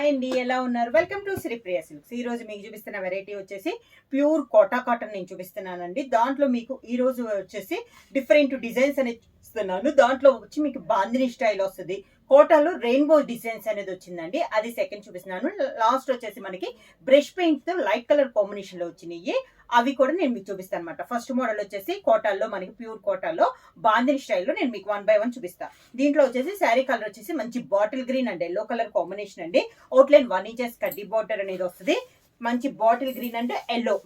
Hi అండి, ఎలా ఉన్నారు? Welcome to Sripriya silks. ఈ రోజు మీకు చూపిస్తున్న వెరైటీ వచ్చేసి ప్యూర్ కోటా కాటన్ నేను చూపిస్తున్నానండి. దాంట్లో మీకు ఈ రోజు వచ్చేసి డిఫరెంట్ డిజైన్స్ అనేది చూపిస్తున్నాను. దాంట్లో వచ్చి మీకు బాందిని స్టైల్ వస్తుంది. కోటాలో రెయిన్బో డిజైన్స్ అనేది వచ్చిందండి. అది సెకండ్ చూపిస్తున్నాను. లాస్ట్ వచ్చేసి మనకి బ్రష్ పెయింట్ తో లైట్ కలర్ కాంబినేషన్ లో వచ్చినాయి. అవి కూడా నేను మీకు చూపిస్తాను అనమాట. ఫస్ట్ మోడల్ వచ్చేసి కోటాల్లో మనకి ప్యూర్ కోటాలో బాందిని స్టైల్లో నేను మీకు 1 by 1 చూపిస్తాను. దీంట్లో వచ్చేసి శారీ కలర్ వచ్చేసి మంచి bottle green and yellow colour combination అండి. అవుట్లైన్ 1 inches కడ్డీ బార్డర్ అనేది వస్తుంది. మంచి బాటిల్ గ్రీన్ అండ్ ఎల్లో.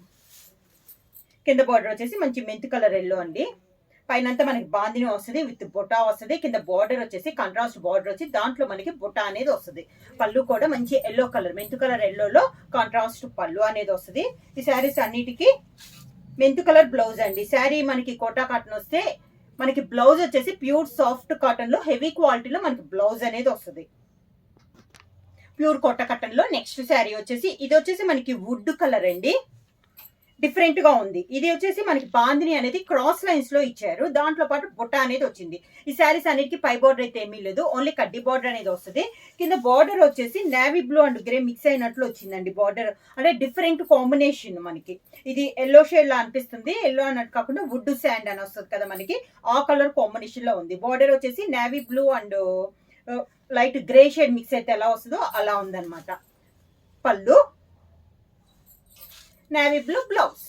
కింద బార్డర్ వచ్చేసి మంచి మెంత్ కలర్ ఎల్లో అండి. పైన అంతా మనకి బాందిని వస్తుంది, విత్ బొటా వస్తుంది. కింద బార్డర్ వచ్చేసి కాంట్రాస్ట్ బార్డర్ వచ్చి దాంట్లో మనకి బొటా అనేది వస్తుంది. పళ్ళు కూడా మంచి ఎల్లో కలర్, మెంతు కలర్ ఎల్లోలో కాంట్రాస్ట్ పళ్ళు అనేది వస్తుంది. ఈ శారీస్ అన్నిటికీ మెంతు కలర్ బ్లౌజ్ అండి. శారీ మనకి కోటా కాటన్ వస్తే మనకి బ్లౌజ్ వచ్చేసి ప్యూర్ సాఫ్ట్ కాటన్ లో హెవీ క్వాలిటీలో మనకి బ్లౌజ్ అనేది వస్తుంది. ప్యూర్ కోటా కాటన్ లో నెక్స్ట్ శారీ వచ్చేసి ఇది వచ్చేసి మనకి వుడ్ కలర్ అండి. డిఫరెంట్ గా ఉంది. ఇది వచ్చేసి మనకి బాందిని అనేది క్రాస్ లైన్స్ లో ఇచ్చారు. దాంట్లో పాటు బుట్ట అనేది వచ్చింది. ఈ శారీస్ అన్నిటికీ పై బార్డర్ అయితే ఏమీ లేదు, ఓన్లీ కడ్డీ బార్డర్ అనేది వస్తుంది. కింద బార్డర్ వచ్చేసి navy blue and grey mix అయినట్లు వచ్చిందండి. బార్డర్ అంటే డిఫరెంట్ కాంబినేషన్. మనకి ఇది ఎల్లో షేడ్ లా అనిపిస్తుంది. ఎల్లో అన్నట్టు కాకుండా వుడ్ శాండ్ అని వస్తుంది కదా, మనకి ఆ కలర్ కాంబినేషన్ లో ఉంది. బార్డర్ వచ్చేసి navy blue and light grey shade mix అయితే ఎలా వస్తుందో అలా ఉందన్నమాట. పళ్ళు navy blue blouse.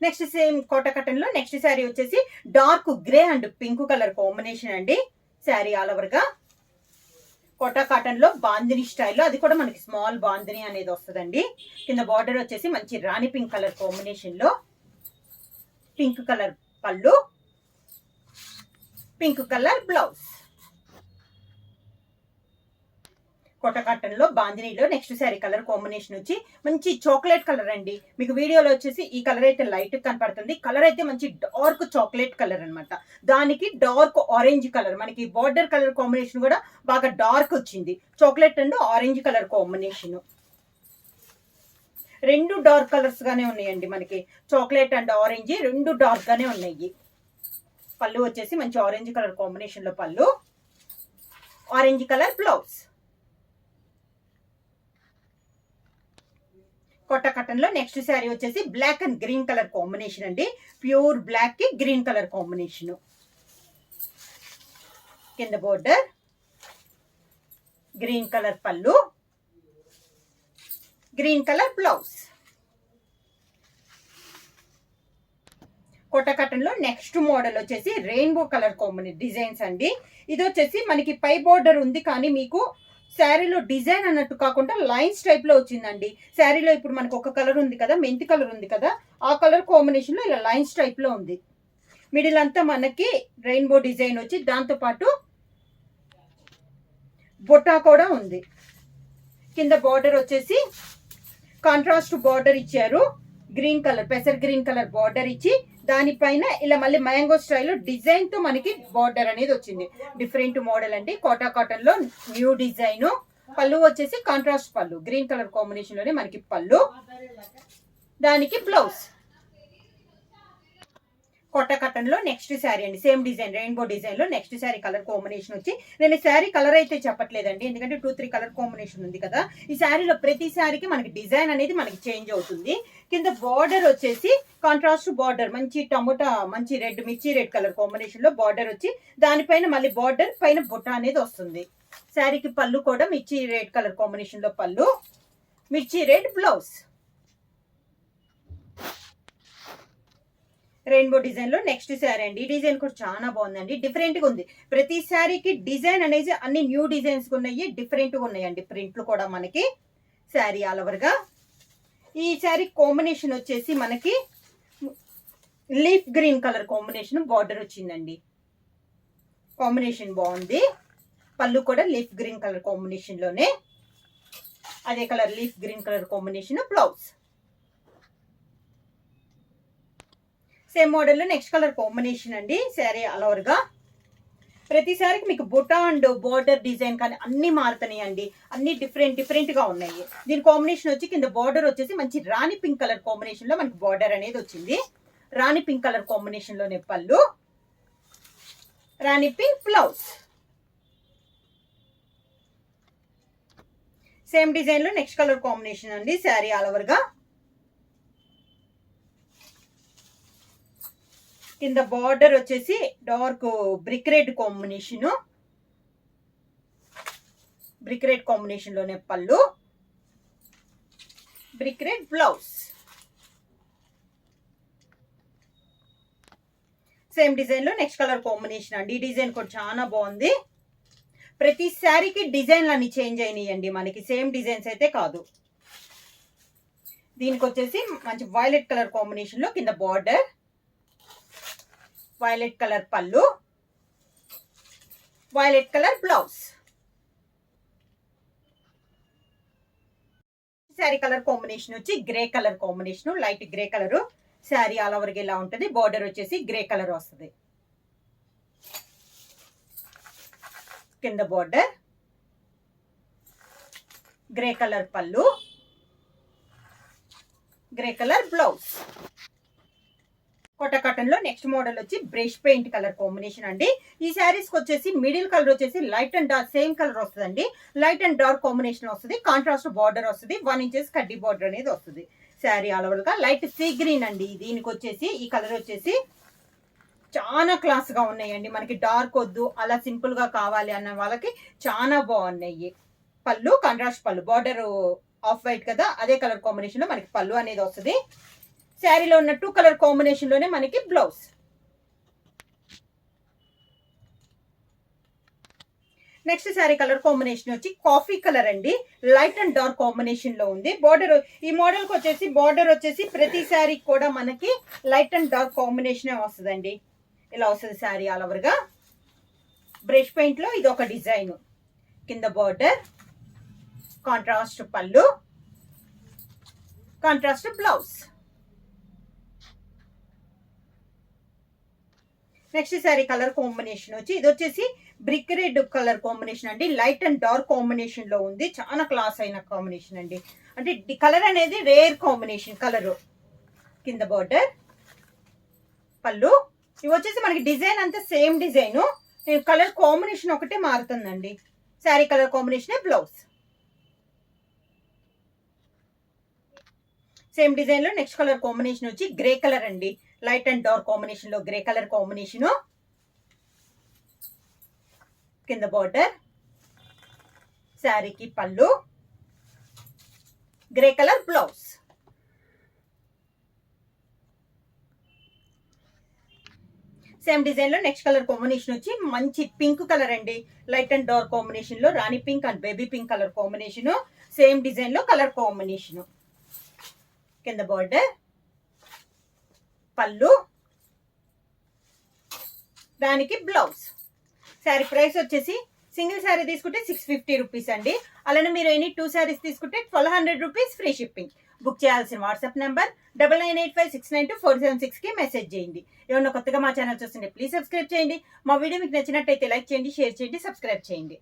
Next same Kota cotton లో నెక్స్ట్ శారీ వచ్చేసి dark grey and pink colour combination అండి. శారీ ఆల్ ఓవర్ గా కోటా కాటన్ లో బాందిని స్టైల్లో, అది కూడా మనకి స్మాల్ బాందిని అనేది వస్తుందండి. కింద బార్డర్ వచ్చేసి మంచి రాణి పింక్ కలర్ కాంబినేషన్ లో పింక్ కలర్ పళ్ళు, pink colour blouse. Kota cotton లో బాందినీలో నెక్స్ట్ శారీ కలర్ కాంబినేషన్ వచ్చి మంచి చాక్లెట్ కలర్ అండి. మీకు వీడియోలో వచ్చేసి ఈ కలర్ అయితే లైట్ కనపడుతుంది. కలర్ అయితే మంచి డార్క్ చాక్లెట్ కలర్ అనమాట. దానికి డార్క్ ఆరెంజ్ కలర్, మనకి బార్డర్ కలర్ కాంబినేషన్ కూడా బాగా డార్క్ వచ్చింది. Chocolate and orange colour combination రెండు డార్క్ కలర్స్ గానే ఉన్నాయండి. మనకి చాక్లెట్ అండ్ ఆరెంజ్ రెండు డార్క్ గానే ఉన్నాయి. పళ్ళు వచ్చేసి మంచి ఆరెంజ్ కలర్ కాంబినేషన్ లో పళ్ళు, orange colour blouse. Kota cotton లో నెక్స్ట్ శారీ వచ్చేసి black and green colour combination అండి. ప్యూర్ బ్లాక్ కి గ్రీన్ కలర్ కాంబినేషన్. కింద బోర్డర్ గ్రీన్ కలర్ పళ్ళు, green colour blouse. Kota cotton లో నెక్స్ట్ మోడల్ వచ్చేసి రెయిన్బో కలర్ కాంబినేషన్ డిజైన్స్ అండి. ఇది వచ్చేసి మనకి పై బోర్డర్ ఉంది కానీ మీకు శారీలో డిజైన్ అన్నట్టు కాకుండా లైన్స్ టైప్ లో వచ్చిందండి. శారీలో ఇప్పుడు మనకు ఒక కలర్ ఉంది కదా, మెంతి కలర్ ఉంది కదా, ఆ కలర్ కాంబినేషన్ లో ఇలా లైన్స్ టైప్ లో ఉంది. మిడిల్ అంతా మనకి రెయిన్బో డిజైన్ వచ్చి దాంతో పాటు బొట్టా కూడా ఉంది. కింద బార్డర్ వచ్చేసి కాంట్రాస్ట్ బార్డర్ ఇచ్చారు. గ్రీన్ కలర్, పెసర్ గ్రీన్ కలర్ బార్డర్ ఇచ్చి దానిపైన ఇలా మళ్ళీ మ్యాంగో స్టైల్లో డిజైన్ తో మనకి బార్డర్ అనేది వచ్చింది. డిఫరెంట్ మోడల్ అండి. కోటా కాటన్ లో న్యూ డిజైన్. పళ్ళు వచ్చేసి కాంట్రాస్ట్ పళ్ళు, గ్రీన్ కలర్ కాంబినేషన్ లోనే మనకి పళ్ళు, దానికి బ్లౌజ్. కోటా కాటన్ లో నెక్స్ట్ శారీ అండి. సేమ్ డిజైన్ రెయిన్బో డిజైన్ లో నెక్స్ట్ శారీ కలర్ కాంబినేషన్ వచ్చి, నేను శారీ కలర్ అయితే చెప్పట్లేదండి ఎందుకంటే 2-3 కలర్ కాంబినేషన్ ఉంది కదా. ఈ శారీలో ప్రతి శారీకి మనకి డిజైన్ అనేది మనకి చేంజ్ అవుతుంది. కింద బార్డర్ వచ్చేసి కాంట్రాస్ట్ బార్డర్, మంచి టమోటా మంచి రెడ్, మిర్చి రెడ్ కలర్ కాంబినేషన్ లో బార్డర్ వచ్చి దానిపైన మళ్ళీ బార్డర్ పైన బుట్ట అనేది వస్తుంది. శారీకి పళ్ళు కూడా మిర్చి రెడ్ కలర్ కాంబినేషన్ లో పళ్ళు, మిర్చి రెడ్ బ్లౌజ్. రెయిన్బో డిజైన్ లో నెక్స్ట్ శారీ అండి. ఈ డిజైన్ కూడా చాలా బాగుందండి. డిఫరెంట్ గా ఉంది. ప్రతి శారీకి డిజైన్ అనేది అన్ని న్యూ డిజైన్స్ ఉన్నాయి, డిఫరెంట్ గా ఉన్నాయండి. ప్రింట్లు కూడా మనకి శారీ ఆల్ ఓవర్ గా. ఈ శారీ కాంబినేషన్ వచ్చేసి మనకి leaf green colour combination border వచ్చిందండి. కాంబినేషన్ బాగుంది. పళ్ళు కూడా లీఫ్ గ్రీన్ కలర్ కాంబినేషన్ లోనే అదే colour leaf green colour combination blouse. Same model లో నెక్స్ట్ కలర్ కాంబినేషన్ అండి. శారీ ఆల్ ఓవర్ గా ప్రతి శారీకి మీకు బుటా అండ్ బార్డర్ డిజైన్ కానీ అన్ని మారుతున్నాయి అండి. అన్ని డిఫరెంట్ గా ఉన్నాయి. దీని కాంబినేషన్ వచ్చి కింద బార్డర్ వచ్చేసి మంచి రాణి పింక్ కలర్ కాంబినేషన్ లో మనకి బార్డర్ అనేది వచ్చింది. రాణి పింక్ కలర్ కాంబినేషన్ లోనే పళ్ళు, రాణి పింక్ బ్లౌజ్. సేమ్ డిజైన్ లో నెక్స్ట్ కలర్ కాంబినేషన్ అండి. శారీ ఆల్ ఓవర్ గా కింద బార్డర్ వచ్చేసి dark brick red combination, brick red combination లోనే పళ్ళు, brick red blouse. Same design లో నెక్స్ట్ కలర్ కాంబినేషన్ అండి. ఈ డిజైన్ కూడా చాలా బాగుంది. ప్రతి శారీకి డిజైన్లు అన్ని చేంజ్ అయినాయండి మనకి, సేమ్ డిజైన్స్ అయితే కాదు. దీనికి వచ్చేసి మంచి వైలెట్ కలర్ కాంబినేషన్ లో కింద బార్డర్, వైలెట్ కలర్ పళ్ళు, violet colour blouse. Sari colour combination వచ్చి grey colour combination, light grey colour. Sari all over ఇలా ఉంటుంది. బార్డర్ వచ్చేసి గ్రే కలర్ వస్తుంది. కింద బార్డర్, గ్రే కలర్ పళ్ళు, grey colour blouse. Kota cotton లో నెక్స్ట్ మోడల్ వచ్చి బ్రష్ పెయింట్ కలర్ కాంబినేషన్ అండి. ఈ శారీస్ కి వచ్చేసి మిడిల్ కలర్ వచ్చేసి light and dark same colour వస్తుందండి. లైట్ అండ్ డార్క్ కాంబినేషన్ వస్తుంది. కాంట్రాస్ట్ బార్డర్ వస్తుంది. 1 ఇంచెస్ కడ్డీ బార్డర్ అనేది వస్తుంది. శారీ ఆల్ ఓవర్ గా లైట్ సీ గ్రీన్ అండి. దీనికి వచ్చేసి ఈ కలర్ వచ్చేసి చాలా క్లాస్ గా ఉన్నాయండి. మనకి డార్క్ వద్దు, అలా సింపుల్ గా కావాలి అన్న వాళ్ళకి చాలా బాగున్నాయి. పళ్ళు కాంట్రాస్ట్ పళ్ళు, బార్డర్ ఆఫ్ వైట్ కదా, అదే కలర్ కాంబినేషన్ లో మనకి పళ్ళు అనేది వస్తుంది. శారీలో ఉన్న 2 కలర్ కాంబినేషన్ లోనే మనకి blouse. Next sari colour combination వచ్చి కాఫీ కలర్ అండి. లైట్ అండ్ డార్క్ కాంబినేషన్ లో ఉంది. బార్డర్ ఈ మోడల్ కి వచ్చేసి బార్డర్ వచ్చేసి ప్రతి శారీ కూడా మనకి లైట్ అండ్ డార్క్ కాంబినేషన్ వస్తుందండి. ఇలా వస్తుంది శారీ ఆల్ ఓవర్ గా. బ్రష్ పెయింట్ లో ఇది ఒక డిజైన్. కింద బార్డర్, కాంట్రాస్ట్ పళ్ళు, contrast blouse. Next sari colour combination వచ్చి ఇది వచ్చేసి బ్రిక్ రెడ్ కలర్ కాంబినేషన్ అండి. లైట్ అండ్ డార్క్ కాంబినేషన్ లో ఉంది. చాలా క్లాస్ అయిన కాంబినేషన్ అండి. అంటే కలర్ అనేది రేర్ కాంబినేషన్ కలర్. కింద బార్డర్, పళ్ళు. ఇవి వచ్చేసి మనకి డిజైన్ అంతా సేమ్ డిజైన్, కలర్ కాంబినేషన్ ఒకటే మారుతుందండి. Sari colour combination blouse. Same design లో నెక్స్ట్ కలర్ కాంబినేషన్ వచ్చి గ్రే కలర్ అండి. లైట్ అండ్ డార్క్ కాంబినేషన్ లో గ్రే కలర్ కాంబినేషన్. కింద బార్డర్, శారీకి పళ్ళు, grey colour blouse. Same design లో నెక్స్ట్ కలర్ కాంబినేషన్ వచ్చి మంచి పింక్ కలర్ అండి. లైట్ అండ్ డార్క్ కాంబినేషన్ లో రాణి pink and baby pink colour combination. Same design లో కలర్ కాంబినేషన్. కింద బార్డర్, పళ్ళు, దానికి బ్లౌజ్. శారీ ప్రైస్ వచ్చేసి సింగిల్ శారీ తీసుకుంటే 650 రూపీస్ అండి. అలానే మీరు ఎనీ 2 శారీస్ తీసుకుంటే 1200 రూపీస్ ఫ్రీ షిప్పింగ్. బుక్ చేయాల్సిన వాట్సాప్ నెంబర్ 9985692476 కి మెసేజ్ చేయండి. ఏమన్నా కొత్తగా మా ఛానల్ చూస్తుంటే ప్లీజ్ సబ్స్క్రైబ్ చేయండి. మా వీడియో మీకు నచ్చినట్టయితే లైక్ చేయండి, షేర్ చేయండి, సబ్స్క్రైబ్ చేయండి.